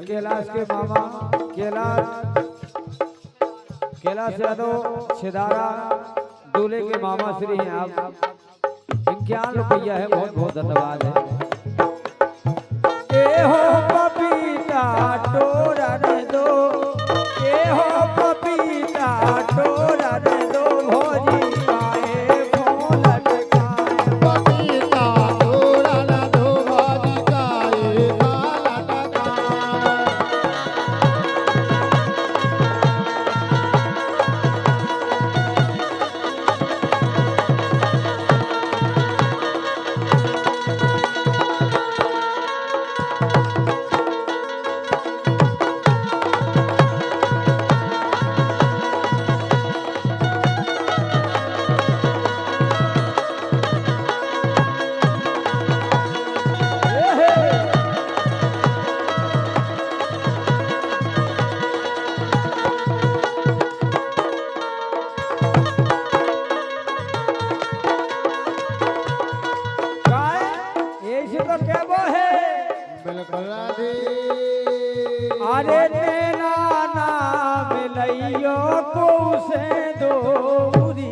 कैलाश के मामा कैलाश यादव छिदारा दूल्हे के मामा श्री हैं आप, इनके 8 रुपया है, बहुत बहुत धन्यवाद है। ए हो पपीता टोरा रे दो, ए हो पपीता टोरा रे दो, भोजी काए फूल लटकाए, पपीता टोरा रे दो, भोजी काए फूल लटकाए। अरे तेरा नाम लइयो को से दूरी,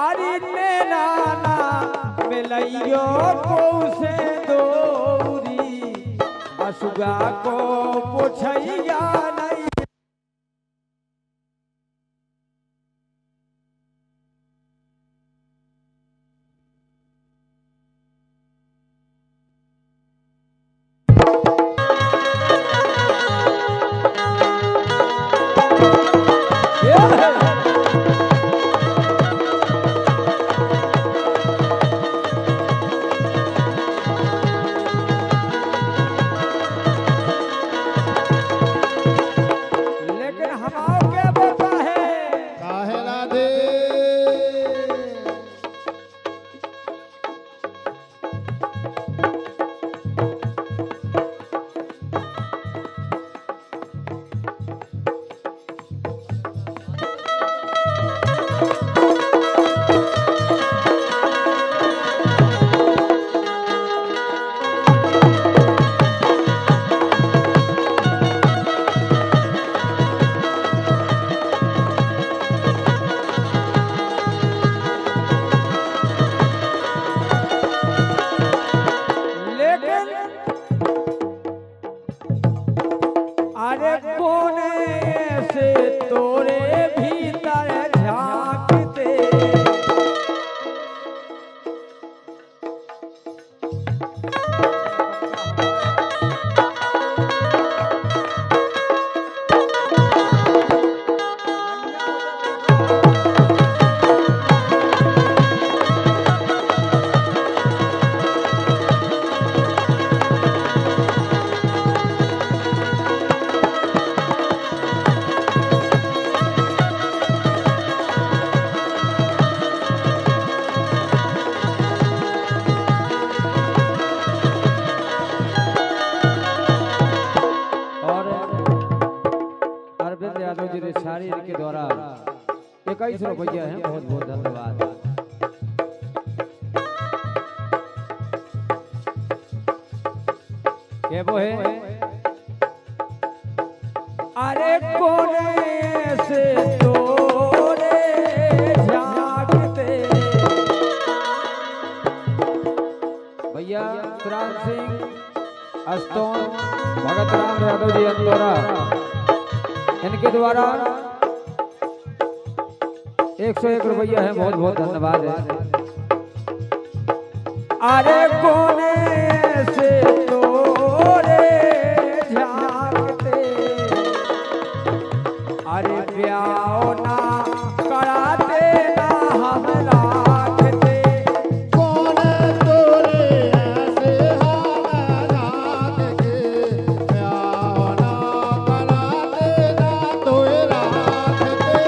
अरे तेरा नाम लइयो को से दूरी, असुगा को पुछैया नहीं। अरे कोने से तोरे भीतर झांकते, के द्वारा 21 रुपया है, बहुत बहुत धन्यवाद। क्या वो है? अरे कोने से तोरे झांकते, भैया तुरान सिंह अस्तोन भगत राम यादव जी अंतोरा, इनके द्वारा 101 रुपया है, बहुत बहुत धन्यवाद है। अरे कोने से तोरे झांकते, अरे ब्याह ना कराते ना हम राखते, कोने तोरे ऐसे हम राखते, ब्याह ना कराते ना तोए राखते।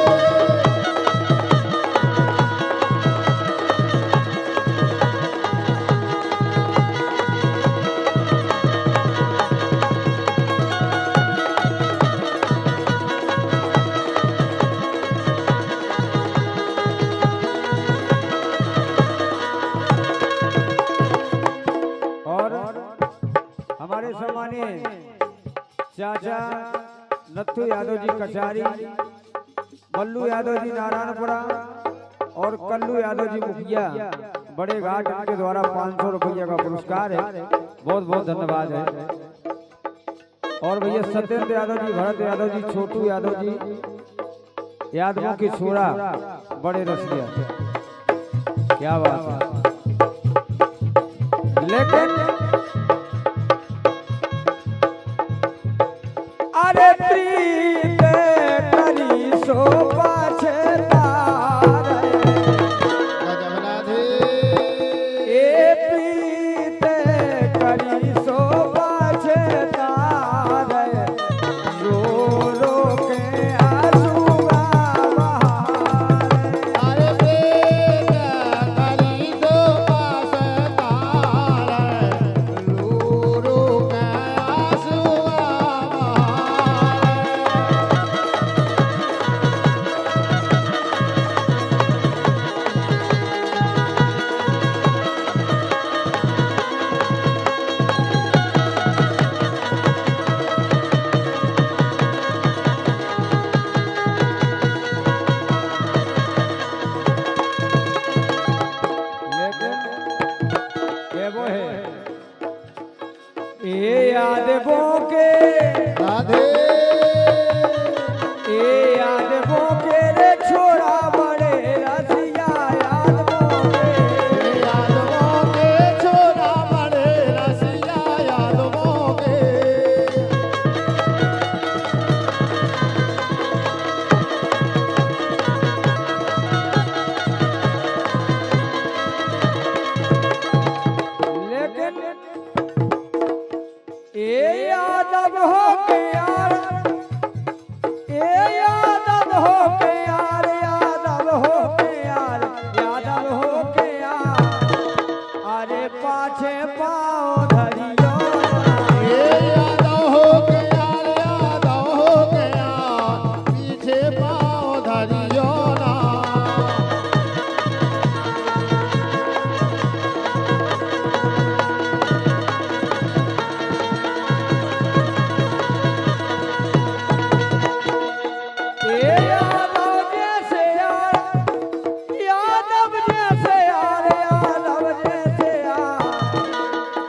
चाचा नथु यादव जी कचारी, बल्लू यादव जी नारायणपुरा और कल्लू यादव जी मुखिया बड़े घाट के द्वारा 500 रुपये का पुरस्कार है। बहुत बहुत धन्यवाद है। और भैया सत्येंद्र यादव जी, भरत यादव जी, छोटू यादव जी, यादवों की छोरा बड़े रसिया, क्या बात है। लेकिन अरे प्रीत करी सो पछतार, ए प्रीत करी सो पछतार, रो रो के आंसुआ बहार। अरे प्रीत करी सो पछतार, रो रो के आंसुआ बहार। वो है ए यादवों के, राधे ए यादवों के रे छोरा बड़े रसिया, यादवों के, यादवों के छोरा बड़े रसिया, यादवों के। लेकिन ए यादव हो के यार, ए यादव हो के यार, यादव हो के यार, यादव हो के यार, अरे पाछे पाँव धरियो ये यादव हो के यार, यादव हो के यार, पीछे पाँव धरियो ना। ए यादव जैसे यार, यादव जैसे यार, यादव जैसे यार,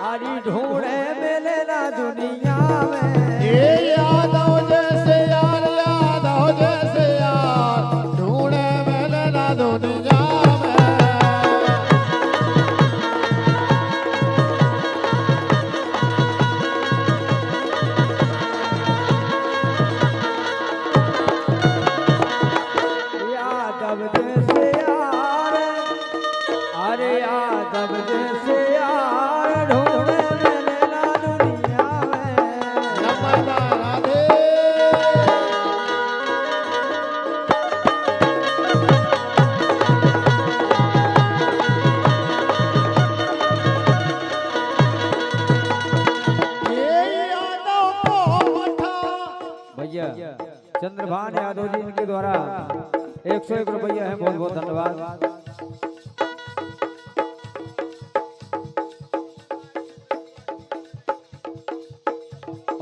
हरी ढूंढे मिले ना दुनिया में। ये यादव जैसे यार, यादव जैसे यार, ढूंढे मिले ना दुनिया में। यादव जैसे यार, अरे यादव जैसे यार, ढूंढे मिले ना दुनिया में। नमदा राधे ये यादव को मठा। भैया चंद्रभान यादव जी इनके द्वारा 101 रुपया है। बहुत बहुत धन्यवाद।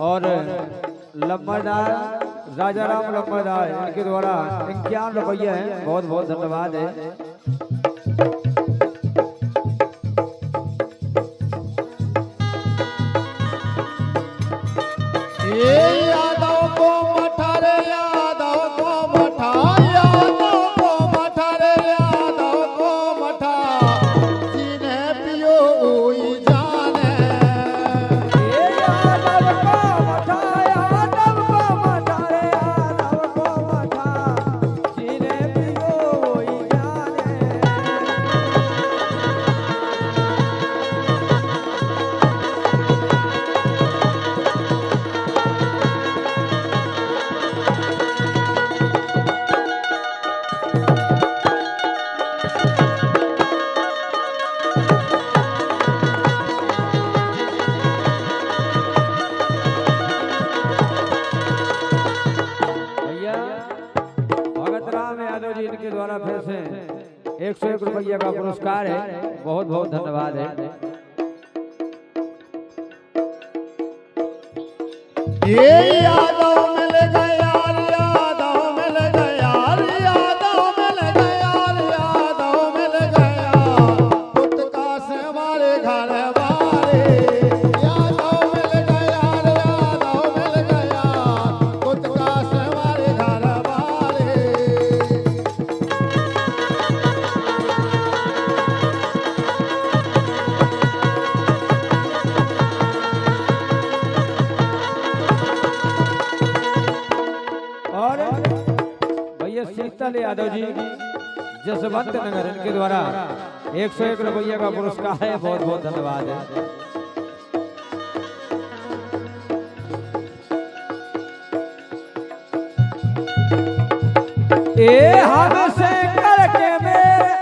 और लम्बादार राजा राम लम्बादार इनके द्वारा 51 रुपया है। बहुत बहुत धन्यवाद है। ये यादव को मठा रे, यादव को मठा, यादव को मठा रे, यादव को मठा, जिन्हें पियो वही जाने। ये यादव को मठा, यादव को मठा रे, यादव को मठा, जिन्हें पियो वही जाने। भैया भगत राम यादव जी इनके द्वारा फिर से 101 रुपया का पुरस्कार है। बहुत बहुत धन्यवाद है। ये यादव मिल गया, यादव मिल गया, यादव मिल गया, यादव मिल गया, पुत का से हमारे घर वाले। यादव मिल गया, यादव मिल गया, पुत का से हमारे घर वाले। और भैया शीतल यादव जी जसवंत नगर इनके द्वारा 101 रुपये का पुरस्कार है। बहुत बहुत धन्यवाद है। ए हमसे करके मेरे,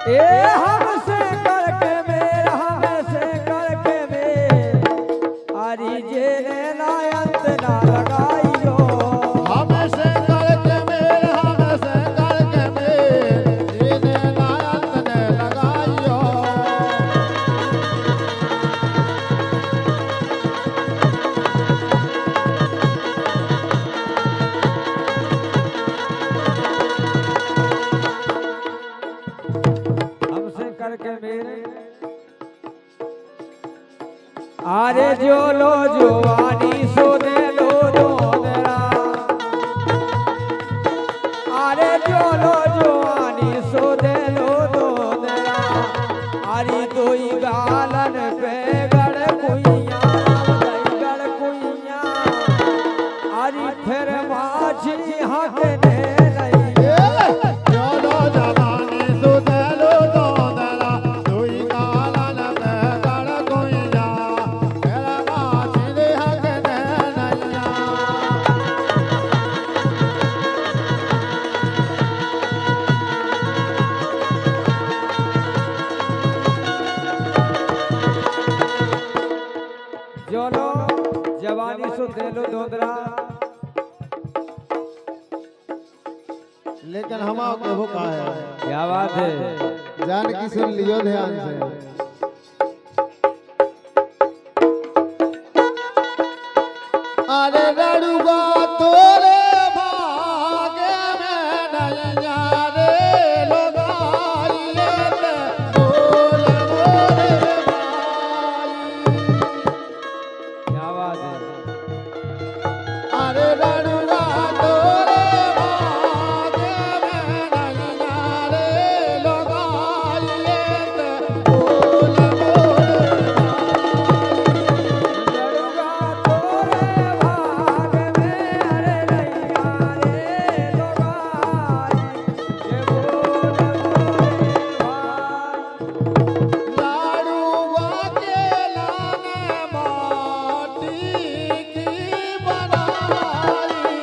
ए हमसे करके मेरे, हमसे करके मेरे, आरी जे नायंत ना लगाइयो। हमसे करके मेरे, हमसे करके मेरे, जिने नायक ने लगाइयो। हमसे करके मेरे, आरे जो लो जवानी सो दे लो दोनरा, आरे जो लो जवानी सो दे लो दोनरा, आरी दोई गालन पे गड़ कुइया, गड़ कुइया, आरी फिर माझी हक ने चलो जवानी सुधलो दोनरा, दुई कालन पे गड़ कुइया, तेरा बाछी हक ने नैया। जोलो जवानी सो दे लो दोनरा। लेकिन हम केहू का है, क्या बात है। जान की सुन लियो ध्यान से। अरे रड़ुआ तोरे भागे में नैया रे लोगाइए ते बोल मोरे भाई। क्या बात है। अरे रड़ुआ तोरे भागे में नैया रे लोगाइए ते बोल मोरे लड़का तोरे भाग में, अरे नैया रे लोगाई, ये बोल मोरे भाई। लाडुआ के लाने माटी की बनाई।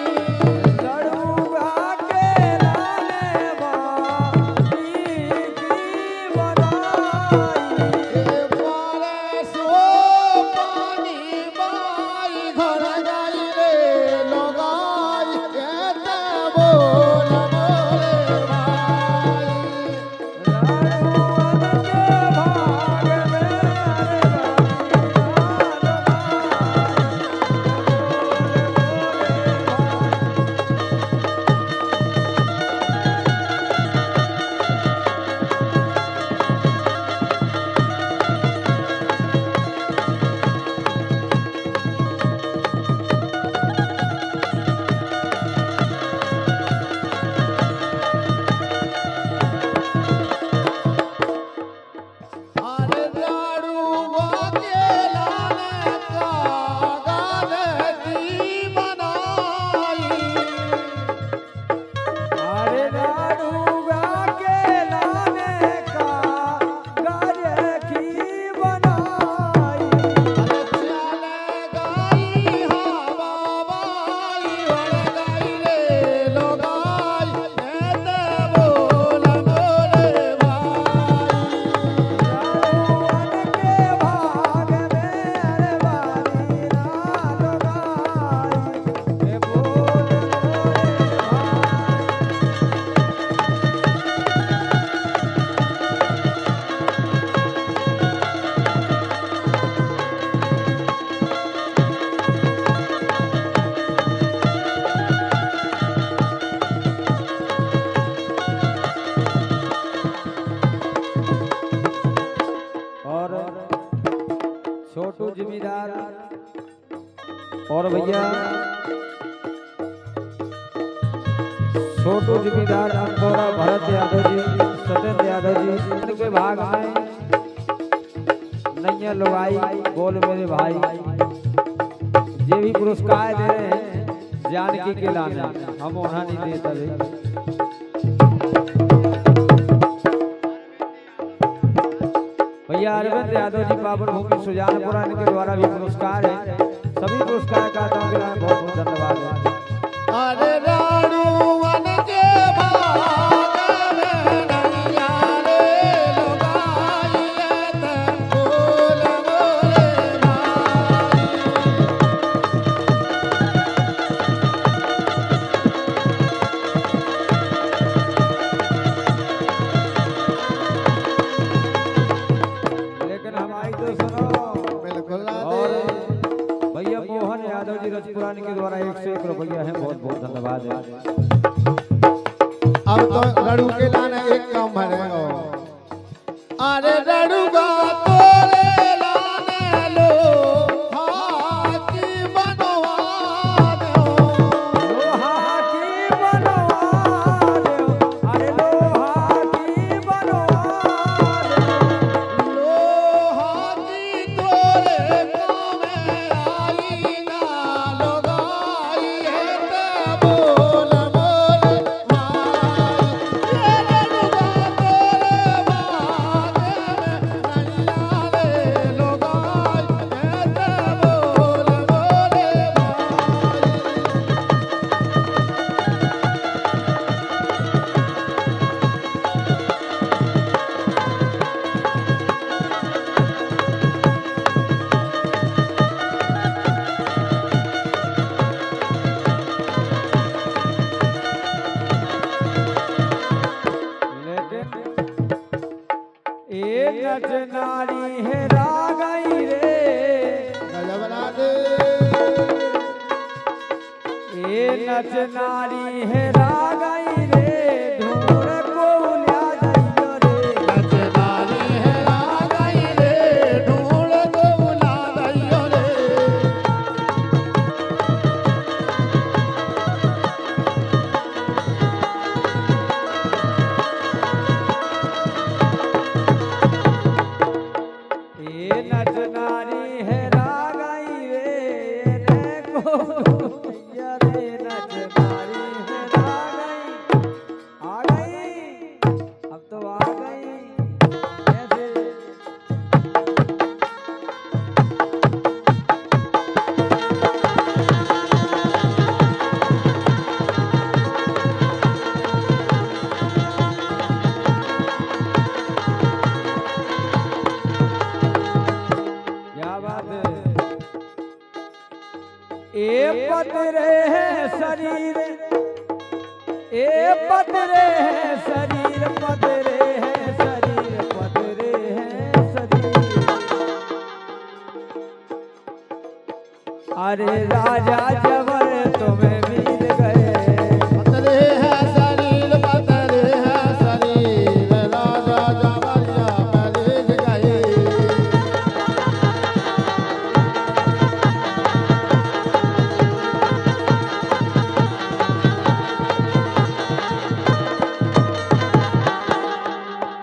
लड़ूगा के लाने बाटी की बनाई, परसो पानी बाई घर गई रे लोगाई, कहते बोल मोरे भाई। लड़ूअन के भाग में, अरे और भैया छोटू जिम्मेदार अंदौरा भरत यादव जी, सत्येंद्र यादव जी, उनके भाग में नैया लुगाई बोल मेरे भाई ये भी पुरस्कार दे रहे हैं जानकी के लाने, हम उन्हें नहीं देता भाई। भैया अरविंद यादव जी पावन भूमि सुजानपुरा इनके द्वारा भी पुरस्कार है। सभी पुरस्कार दाताओं के लिए बहुत बहुत धन्यवाद है। अरे राणू वन के भाग में नैया रे लुगाई ते बोल मोरे लेकिन हमारी तो सुनो बिल्कुल ना और दे। भैया मोहन यादव जी रजपुरानी के द्वारा 101 रुपया है, बहुत बहुत धन्यवाद है। अब तो रड़ू के लाने एक कम है। अरे रड़ू का तोरे लाने लो हाथी बनवा दो। लोहा की बनवा दो, अरे लोहा की बनवा दो। लोहा की तोरे कामे आई ना लगाई है ते बोल मोरे भाई। ये रड़ू का तोरे बाग में नैया रे लगाई है ते बोल मोरे भाई। लेकिन एक नच नारी है रागई रे, गजब ना दे। ए नच नारी है रागई रे, ढूंढ को लिया जाइयो रे। नचनारी है रागाई रे ढूंढ को बुला दइयो रे। ए नच नारी है रागई रे, देखो भैया रे नच नारी है रागई। आ गई, अब तो आ गई कैसे। क्या बात है। ए पतरे है शरीर, ए पतरे है शरीर, पतरे है शरीर, पतरे है शरीर। अरे राजा जबर तुम्हें मिल गए, पतरे है शरीर पतरे है शरीर राजा जबरिया मरीज गए।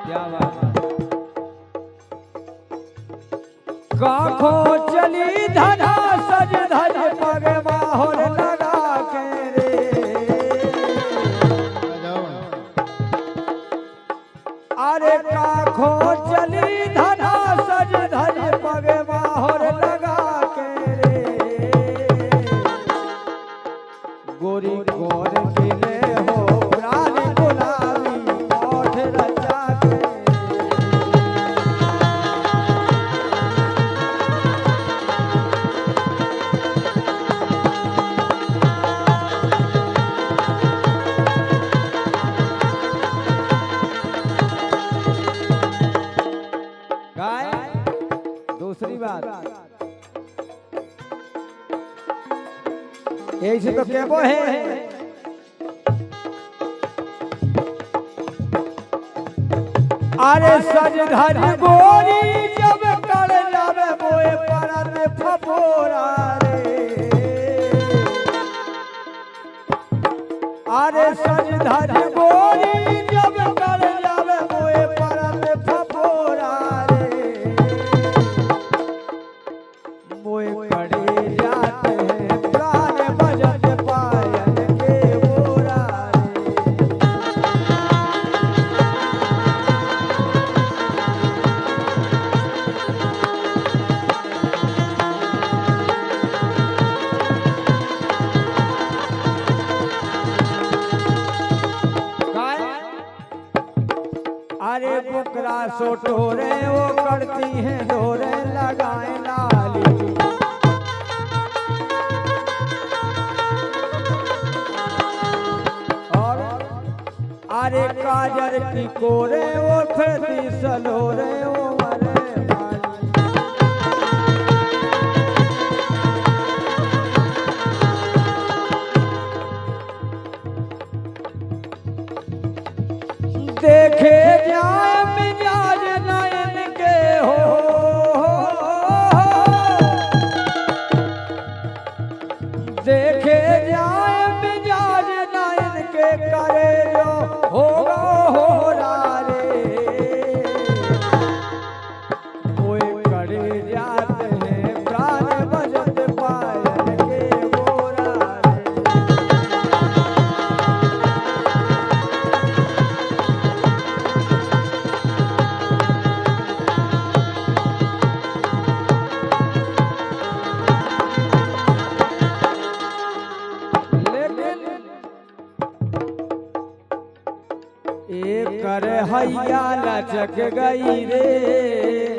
क्या बात है। काखो चली धना सज धज पग माहौल लगा के रे। अरे काखो चली धना सज धज पग माहौल लगा के रे। गोरी गोर खिले हो प्राण गुलाबी ओठ रचा के। गाय दूसरी बात यही से तो केबो है। अरे सज धज गोरी जब कर जावे मोए परत फपोरा रे। अरे सज धज गोरी जब कर जावे मोए परत फपोरा रे मोए खड़े जाते हैं प्राण बजत पायल के बोरा अरे बुकरा सोटोरे वो करती हैं डोरे लगाए लाली और अरे काजर की कोरे वो फेंदी सलोरे वो मरे माली देखे जाए मिजाज नयन के हो देखे जाए मिजाज नयन के करे जो होगा हो रे कोई करे जाते हैं प्राण बजत पायल के बोरा एक कर हैया लचक गई रे